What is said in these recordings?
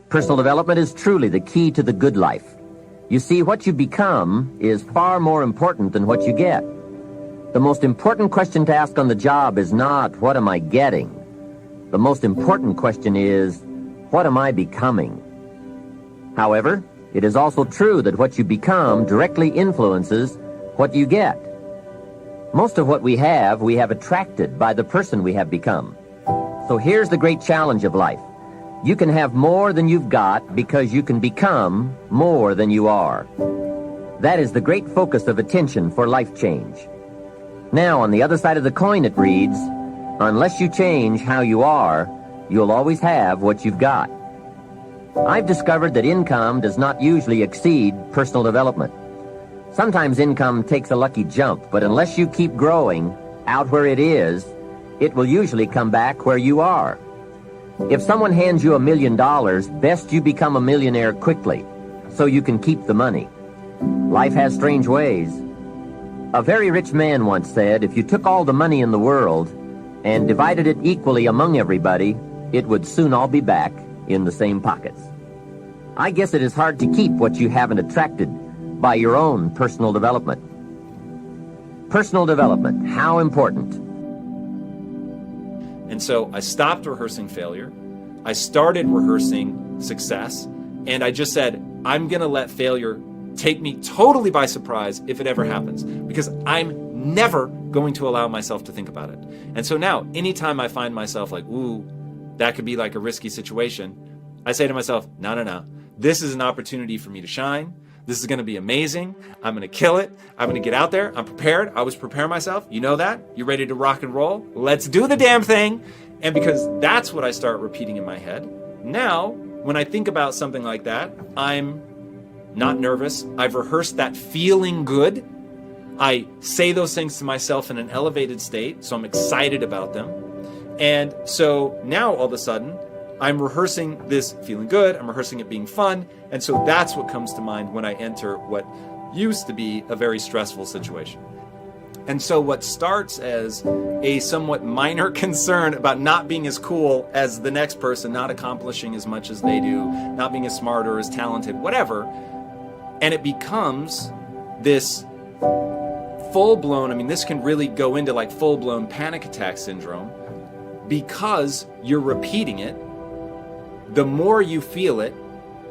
Personal development is truly the key to the good life. You see, what you become is far more important than what you get. The most important question to ask on the job is not, what am I getting? The most important question is, what am I becoming? However, it is also true that what you become directly influences what you get. Most of what we have attracted by the person we have become. So here's the great challenge of life. You can have more than you've got because you can become more than you are. That is the great focus of attention for life change. Now, on the other side of the coin, it reads, unless you change how you are, you'll always have what you've got. I've discovered that income does not usually exceed personal development. Sometimes income takes a lucky jump, but unless you keep growing out where it is, it will usually come back where you are. If someone hands you $1 million, best you become a millionaire quickly, so you can keep the money. Life has strange ways. A very rich man once said, if you took all the money in the world and divided it equally among everybody, it would soon all be back in the same pockets. I guess it is hard to keep what you haven't attracted by your own personal development. Personal development, how important? And so I stopped rehearsing failure. I started rehearsing success. And I just said, I'm going to let failure take me totally by surprise if it ever happens, because I'm never going to allow myself to think about it. And so now, anytime I find myself like, ooh, that could be like a risky situation, I say to myself, no. This is an opportunity for me to shine. This is going to be amazing. I'm going to kill it. I'm going to get out there. I'm prepared. I was preparing myself. You know that? You ready to rock and roll? Let's do the damn thing. And because that's what I start repeating in my head, now, when I think about something like that, I'm not nervous. I've rehearsed that feeling good. I say those things to myself in an elevated state, so I'm excited about them. And so now, all of a sudden, I'm rehearsing this feeling good. I'm rehearsing it being fun. And so that's what comes to mind when I enter what used to be a very stressful situation. And so what starts as a somewhat minor concern about not being as cool as the next person, not accomplishing as much as they do, not being as smart or as talented, whatever, and it becomes this full-blown, this can really go into like full-blown panic attack syndrome, because you're repeating it. The more you feel it,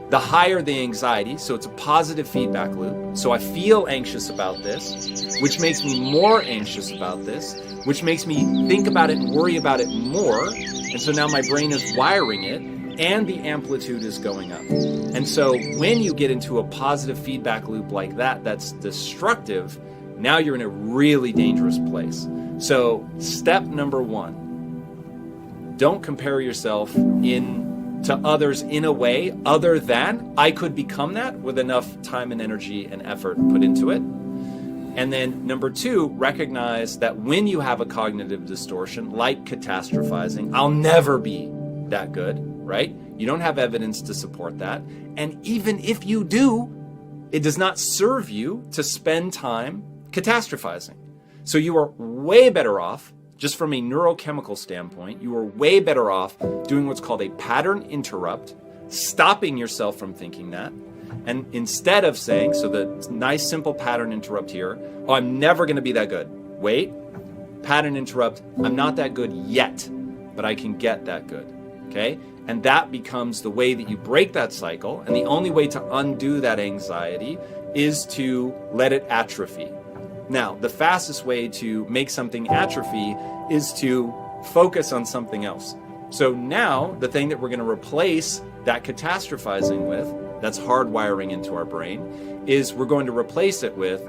the higher the anxiety. So it's a positive feedback loop. So I feel anxious about this, which makes me more anxious about this, which makes me think about it and worry about it more. And so now my brain is wiring it, and the amplitude is going up. And so when you get into a positive feedback loop like that, that's destructive, now you're in a really dangerous place. So step number 1, don't compare yourself to others in a way other than I could become that with enough time and energy and effort put into it. And then number 2, recognize that when you have a cognitive distortion like catastrophizing, I'll never be that good, right? You don't have evidence to support that. And even if you do, it does not serve you to spend time catastrophizing. So you are way better off, just from a neurochemical standpoint, you are way better off doing what's called a pattern interrupt, stopping yourself from thinking that. And instead of saying, so the nice simple pattern interrupt here, oh, I'm never going to be that good. Wait, pattern interrupt, I'm not that good yet, but I can get that good, okay? And that becomes the way that you break that cycle. And the only way to undo that anxiety is to let it atrophy. Now, the fastest way to make something atrophy is to focus on something else. So now, the thing that we're going to replace that catastrophizing with, that's hardwiring into our brain, is we're going to replace it with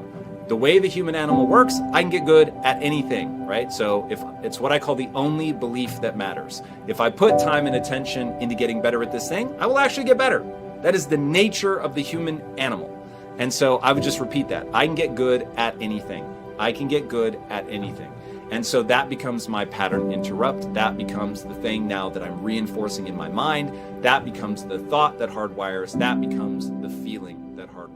the way the human animal works. I can get good at anything, right? So if it's what I call the only belief that matters. If I put time and attention into getting better at this thing, I will actually get better. That is the nature of the human animal. And so I would just repeat that. I can get good at anything. I can get good at anything. And so that becomes my pattern interrupt. That becomes the thing now that I'm reinforcing in my mind. That becomes the thought that hardwires. That becomes the feeling that hardwires.